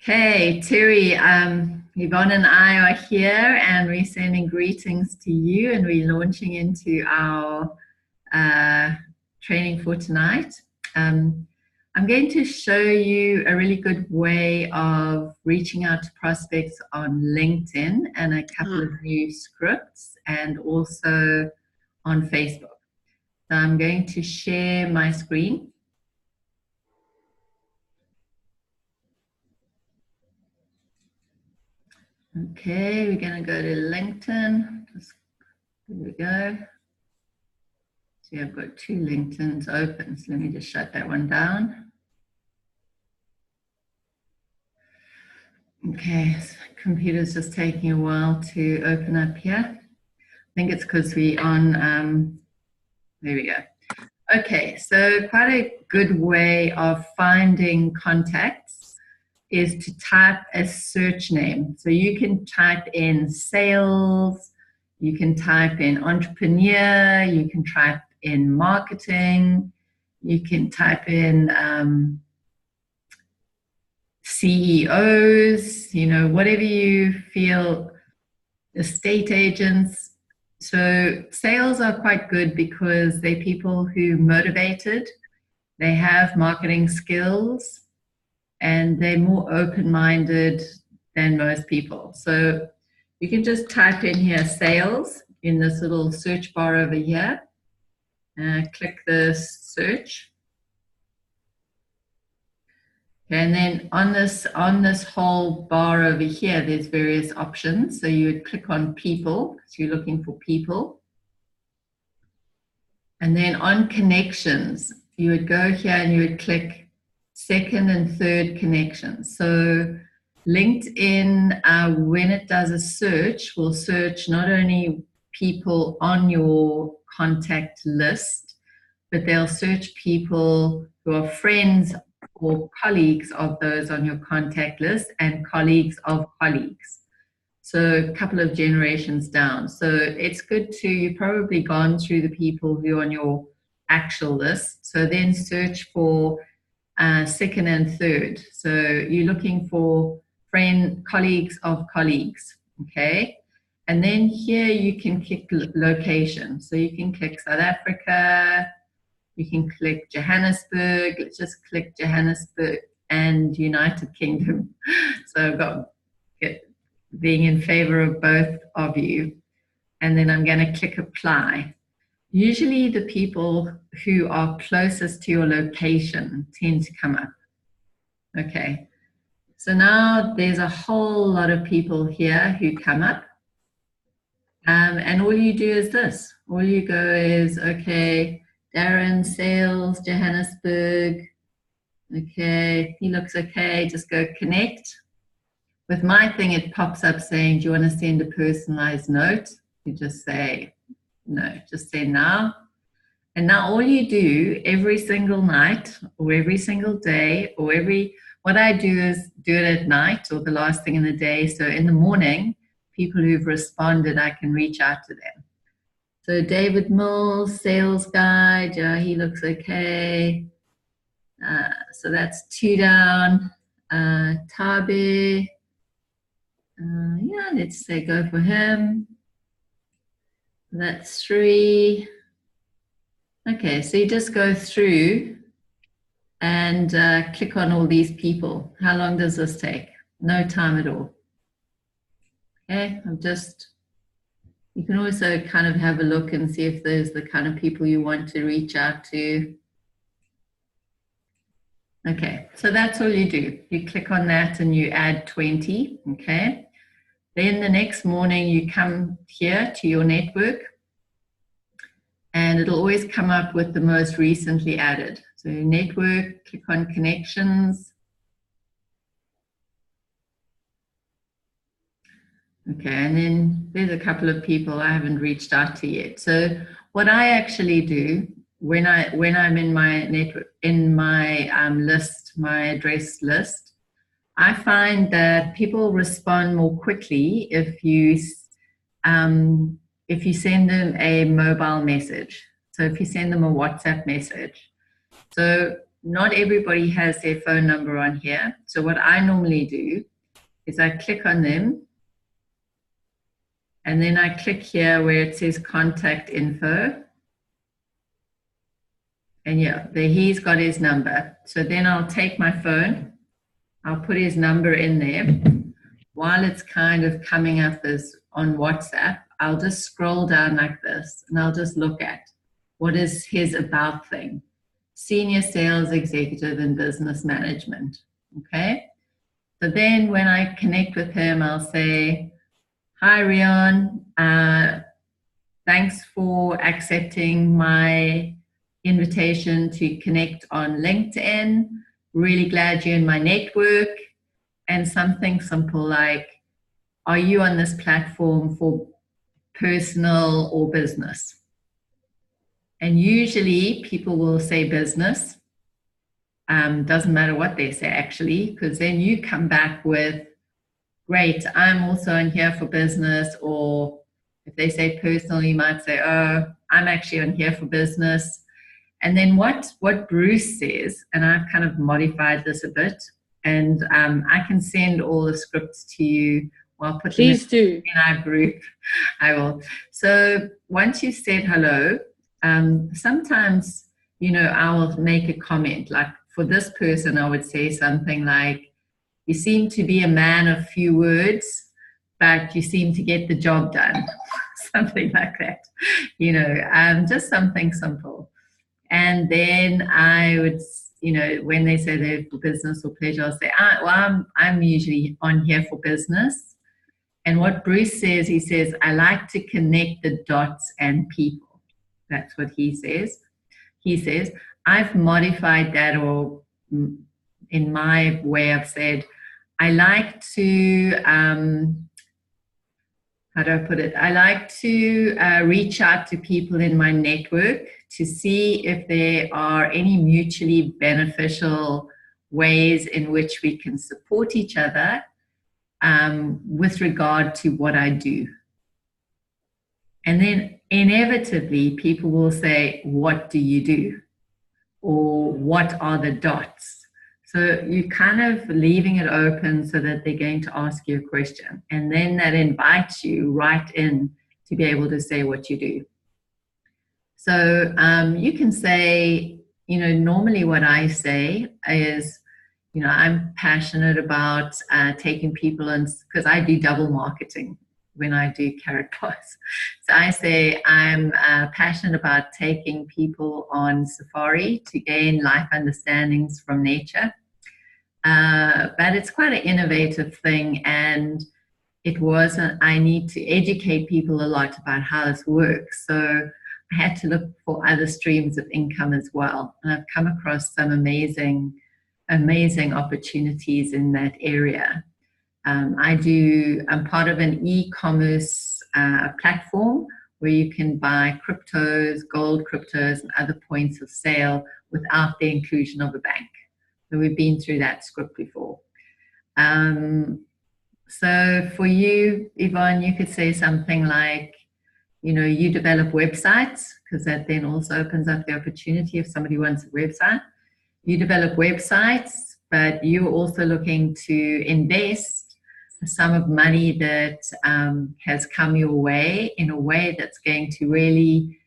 Okay, Terry, Yvonne and I are here and we're sending greetings to you, and we're launching into our uh, training for tonight. I'm going to show you a really good way of reaching out to prospects on LinkedIn and a couple of new scripts, and also on Facebook. So I'm going to share my screen. Okay, we're going to go to LinkedIn. Here we go. See, I've got two LinkedIns open, so let me just shut that one down. Okay, so computer's just taking a while to open up here. I think it's because we're on, there we go. Okay, so quite a good way of finding contacts is to type a search name. So you can type in sales, you can type in entrepreneur, you can type in marketing, you can type in CEOs, whatever you feel, estate agents. So sales are quite good because they're people who motivated, they have marketing skills, and they're more open-minded than most people. So you can just type in here sales in this little search bar over here. Click the search. And then on this whole bar over here, there's various options. So you would click on people, so you're looking for people. And then on connections, you would go here and you would click second and third connections. So LinkedIn, when it does a search, will search not only people on your contact list, but they'll search people who are friends or colleagues of those on your contact list and colleagues of colleagues. So a couple of generations down. So it's good to, you've probably gone through the people who are on your actual list. So then search for second and third. So you're looking for colleagues of colleagues, okay? And then here you can click location. So you can click South Africa, you can click Johannesburg. Let's just click Johannesburg and United Kingdom. So I've got being in favor of both of you. And then I'm going to click apply. Usually the people who are closest to your location tend to come up. Okay. So now there's a whole lot of people here who come up. And all you do is this. All you go is, okay, Darren, sales, Johannesburg. Okay, he looks okay. Just go connect. With my thing, it pops up saying, do you want to send a personalized note? You just say, no, just say now. And now all you do every single night or every single day or what I do is do it at night or the last thing in the day. So in the morning, people who've responded, I can reach out to them. So David Mills, sales guy, he looks okay. So that's 2 down. Tabe, yeah, let's say go for him. That's 3. Okay, so you just go through and click on all these people. How long does this take? No time at all. Okay, you can also kind of have a look and see if there's the kind of people you want to reach out to. Okay, so that's all you do. You click on that and you add 20, okay? Then the next morning you come here to your network and it'll always come up with the most recently added. So network, click on connections. Okay, and then there's a couple of people I haven't reached out to yet. So what I actually do when I'm in my network, in my list, my address list, I find that people respond more quickly if you send them a mobile message. So if you send them a WhatsApp message. So not everybody has their phone number on here. So what I normally do is I click on them, and then I click here where it says contact info. And yeah, there he's got his number. So then I'll take my phone, I'll put his number in there. While it's kind of coming up as on WhatsApp, I'll just scroll down like this, and I'll just look at what is his about thing. Senior sales executive in business management. Okay. So then when I connect with him, I'll say, hi, Rion. Thanks for accepting my invitation to connect on LinkedIn. Really glad you're in my network. And something simple like, are you on this platform for personal or business? And usually people will say business. Doesn't matter what they say actually, because then you come back with, great, I'm also in here for business. Or if they say personal, you might say, oh, I'm actually on here for business. And then what Bruce says, and I've kind of modified this a bit, and I can send all the scripts to you. Well, I'll put them in our group. I will. So once you've said hello, sometimes, I will make a comment. Like for this person, I would say something like, you seem to be a man of few words, but you seem to get the job done. Something like that. Just something simple. And then I would, when they say they're for business or pleasure, I'll say, I'm usually on here for business. And what Bruce says, he says, I like to connect the dots and people. That's what he says. He says, I've modified that, or in my way I've said, I like to, how do I put it? I like to reach out to people in my network to see if there are any mutually beneficial ways in which we can support each other with regard to what I do. And then inevitably people will say, what do you do? Or what are the dots? So you're kind of leaving it open so that they're going to ask you a question. And then that invites you right in to be able to say what you do. So you can say, normally what I say is, I'm passionate about taking people in, because I do double marketing when I do Carrot Plus. So I say I'm passionate about taking people on safari to gain life understandings from nature. But it's quite an innovative thing, and I need to educate people a lot about how this works. So I had to look for other streams of income as well. And I've come across some amazing opportunities in that area. I'm part of an e-commerce platform where you can buy cryptos, gold cryptos, and other points of sale without the inclusion of a bank. So we've been through that script before. So for you, Yvonne, you could say something like, you develop websites, because that then also opens up the opportunity if somebody wants a website. You develop websites, but you're also looking to invest a sum of money that has come your way in a way that's going to really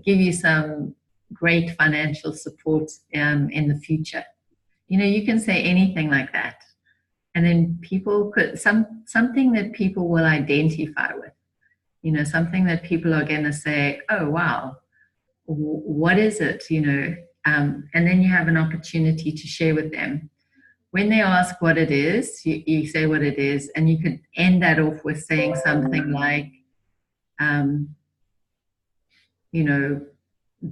give you some great financial support in the future. You can say anything like that. And then people could, something that people will identify with, something that people are going to say, oh, wow, what is it, and then you have an opportunity to share with them. When they ask what it is, you say what it is, and you could end that off with saying something like,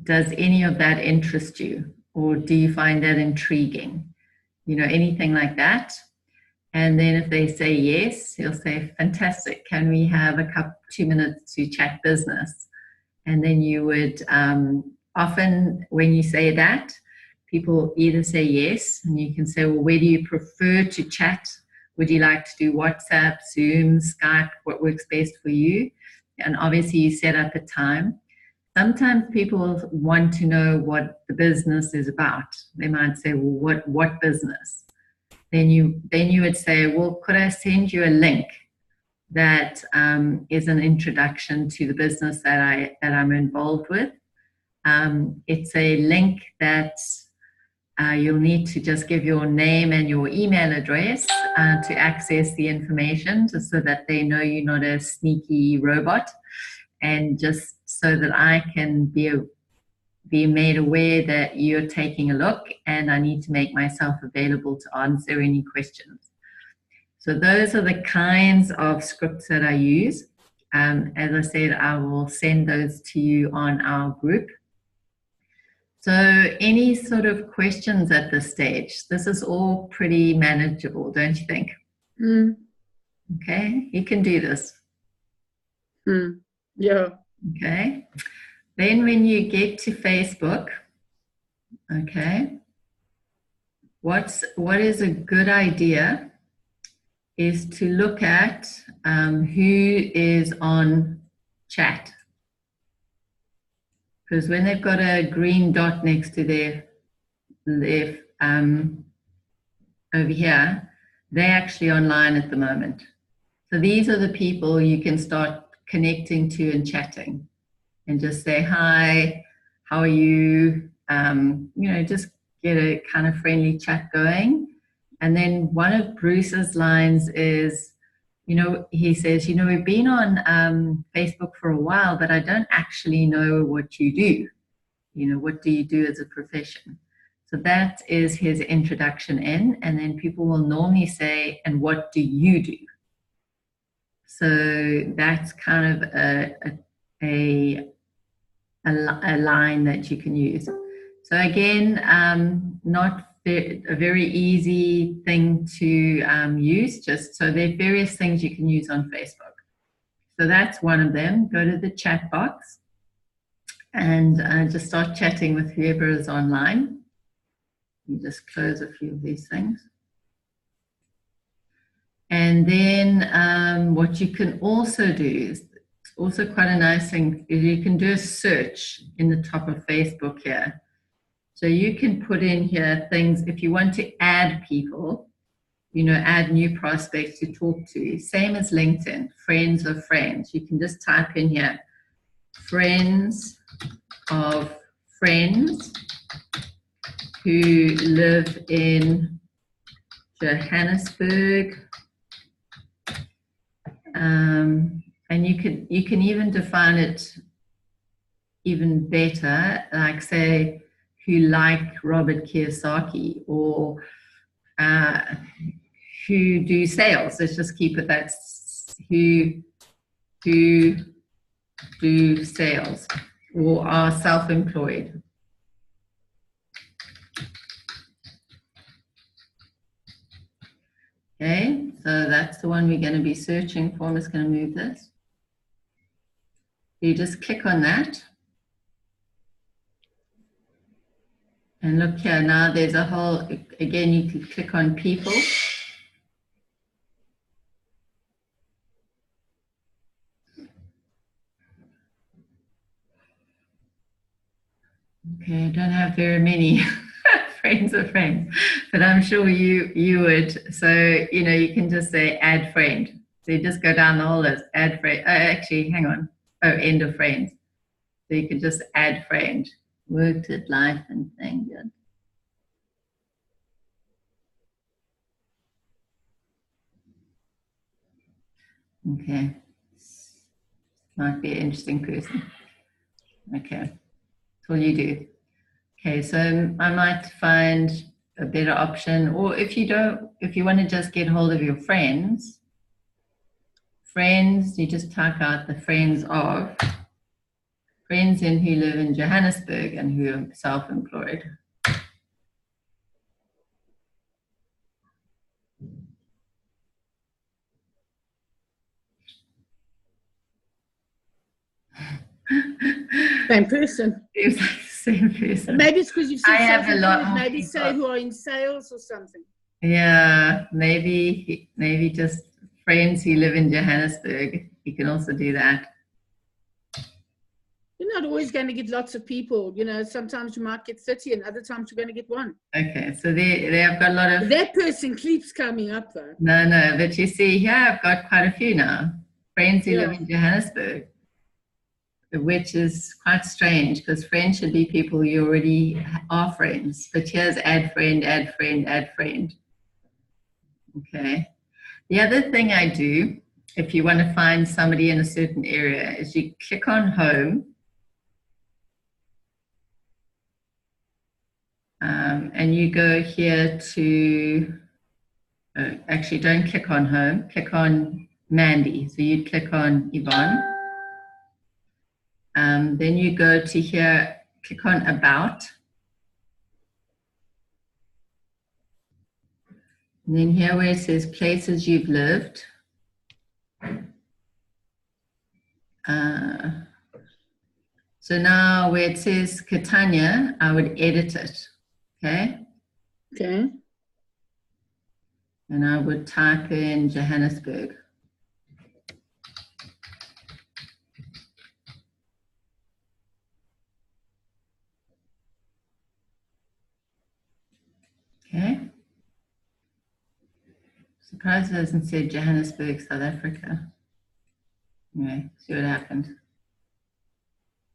does any of that interest you? Or do you find that intriguing? Anything like that. And then if they say yes, he'll say, fantastic, can we have 2 minutes to chat business? And then you would, often when you say that, people either say yes, and you can say, well, where do you prefer to chat? Would you like to do WhatsApp, Zoom, Skype? What works best for you? And obviously you set up a time. sometimes people want to know what the business is about. They might say, well, what business? Then you would say, well, could I send you a link that is an introduction to the business that I'm involved with? It's a link that you'll need to just give your name and your email address to access the information, just so that they know you're not a sneaky robot, and just so that I can be made aware that you're taking a look, and I need to make myself available to answer any questions. So those are the kinds of scripts that I use. As I said, I will send those to you on our group. So any sort of questions at this stage? This is all pretty manageable, don't you think? Mm. Okay, you can do this. Mm. Yeah. Okay. Then when you get to Facebook, okay, what is a good idea is to look at who is on chat. Because when they've got a green dot next to their over here, they're actually online at the moment. So these are the people you can start connecting to and chatting, and just say, hi, how are you? Just get a kind of friendly chat going. And then one of Bruce's lines is, he says, we've been on Facebook for a while, but I don't actually know what you do. What do you do as a profession? So that is his introduction in, and then people will normally say, and what do you do? So that's kind of a line that you can use. So again, not a very easy thing to use, just so there are various things you can use on Facebook. So that's one of them. Go to the chat box and just start chatting with whoever is online. You just close a few of these things. And then what you can also do is, also quite a nice thing, is you can do a search in the top of Facebook here. So you can put in here things, if you want to add people, add new prospects to talk to, same as LinkedIn, friends of friends. You can just type in here, friends of friends who live in Johannesburg. And you can even define it even better, like say, who like Robert Kiyosaki, or who do sales. Let's just keep it that, who do sales or are self-employed. Okay, so that's the one we're going to be searching for. I'm just going to move this. You just click on that. And look here, now there's a whole, again, you can click on people. Okay, I don't have very many friends of friends, but I'm sure you would. So, you can just say add friend. So you just go down the whole list, add friend. Actually, hang on. Oh, end of friends. So you can just add friend. Worked at life and thing. Good. Okay. Might be an interesting person. Okay. That's all you do. Okay, so I might find a better option, or if you want to just get hold of your friends, you just type out the friends of friends in who live in Johannesburg and who are self-employed. Same person. It's like the same person. Maybe it's because you've seen I have a lot more maybe people. say who are in sales or something. Yeah, maybe just friends who live in Johannesburg. You can also do that. You're not always going to get lots of people. You know, sometimes you might get 30 and other times you're going to get one. Okay, so they have got a lot of... That person keeps coming up though. No, but you see here I've got quite a few now. Friends who Yeah. live in Johannesburg, which is quite strange because friends should be people you already are friends. But here's add friend, add friend, add friend. Okay. The other thing I do, if you want to find somebody in a certain area, is you click on home. And you go here to, actually don't click on home, click on Mandy. So you click on Yvonne. Then you go to here, click on About. And then here where it says Places You've Lived. So now where it says Catania, I would edit it, okay? Okay. And I would type in Johannesburg. Okay. Surprised it hasn't said Johannesburg, South Africa. Anyway, see what happened.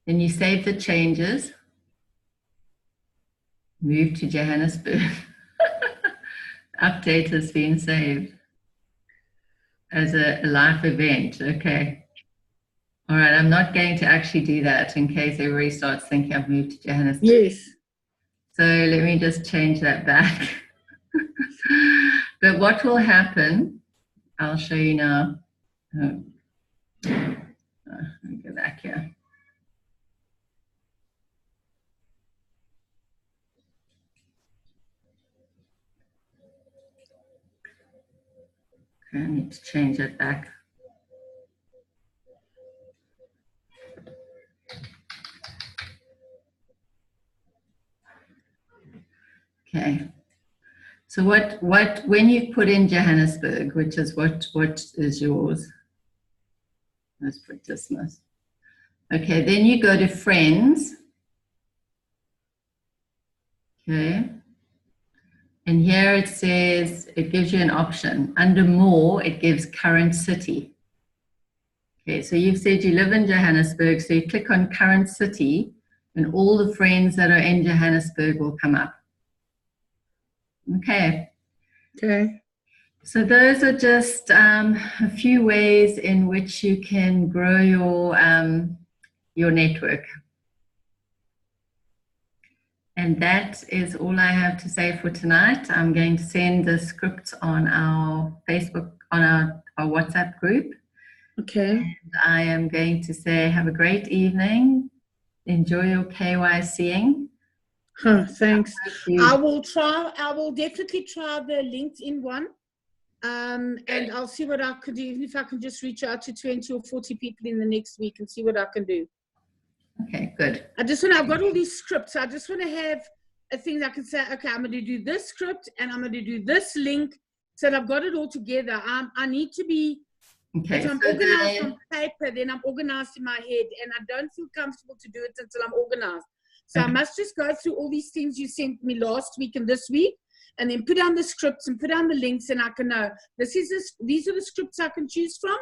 Then you save the changes. Move to Johannesburg. Update has been saved as a live event. Okay. All right, I'm not going to actually do that in case everybody starts thinking I've moved to Johannesburg. Yes. So let me just change that back. But what will happen, I'll show you now. Oh. Let me go back here. Okay, I need to change that back. Okay. So when you put in Johannesburg, which is what is yours? Let's put dismiss. Okay, then you go to friends. Okay. And here it says, it gives you an option. Under more, it gives current city. Okay, so you've said you live in Johannesburg, so you click on current city and all the friends that are in Johannesburg will come up. Okay. Okay. So those are just a few ways in which you can grow your network. And that is all I have to say for tonight. I'm going to send the script on our Facebook, on our WhatsApp group. Okay. And I am going to say, have a great evening. Enjoy your KYCing. Huh, thanks. I will definitely try the LinkedIn one. And I'll see what I could do, even if I can just reach out to 20 or 40 people in the next week and see what I can do. Okay, good. I've got all these scripts. I just want to have a thing that I can say, okay, I'm going to do this script and I'm going to do this link so that I've got it all together. I need to be, if I'm organized on paper, then I'm organized in my head, and I don't feel comfortable to do it until I'm organized. So I must just go through all these things you sent me last week and this week, and then put down the scripts and put down the links, and I can know these are the scripts I can choose from.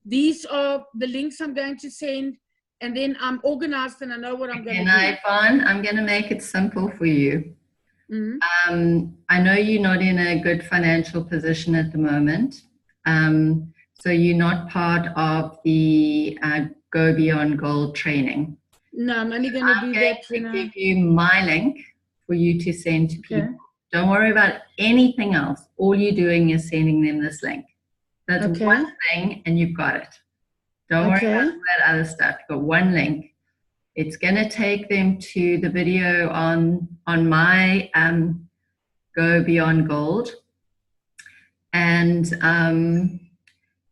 These are the links I'm going to send, and then I'm organized and I know what I'm going to do. And Yvonne, I'm going to make it simple for you. Mm-hmm. I know you're not in a good financial position at the moment. So you're not part of the Go Beyond Gold training. No, I'm only going to do that. I'm going to give you my link for you to send to people. Don't worry about anything else. All you're doing is sending them this link. That's one thing, and you've got it. Don't worry about that other stuff. You've got one link. It's going to take them to the video on my Go Beyond Gold. And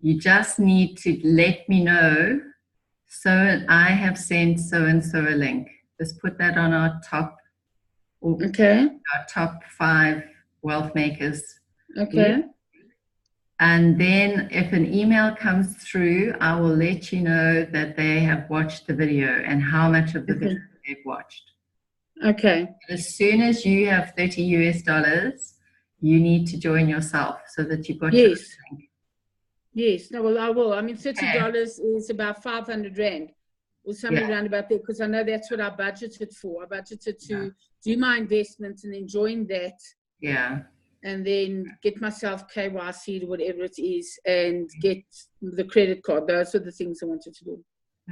you just need to let me know, so I have sent so-and-so a link. Just put that on our top, our top 5 wealth makers. Okay. And then if an email comes through, I will let you know that they have watched the video and how much of the video they've watched. Okay. As soon as you have $30 US, you need to join yourself so that you've got your link. Yes, no, well, I will. I mean, $30 is about 500 Rand or somewhere around about there, because I know that's what I budgeted for. I budgeted to do my investments and then join that. Yeah. And then get myself KYC or whatever it is and get the credit card. Those are the things I wanted to do.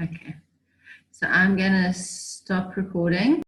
Okay. So I'm going to stop recording.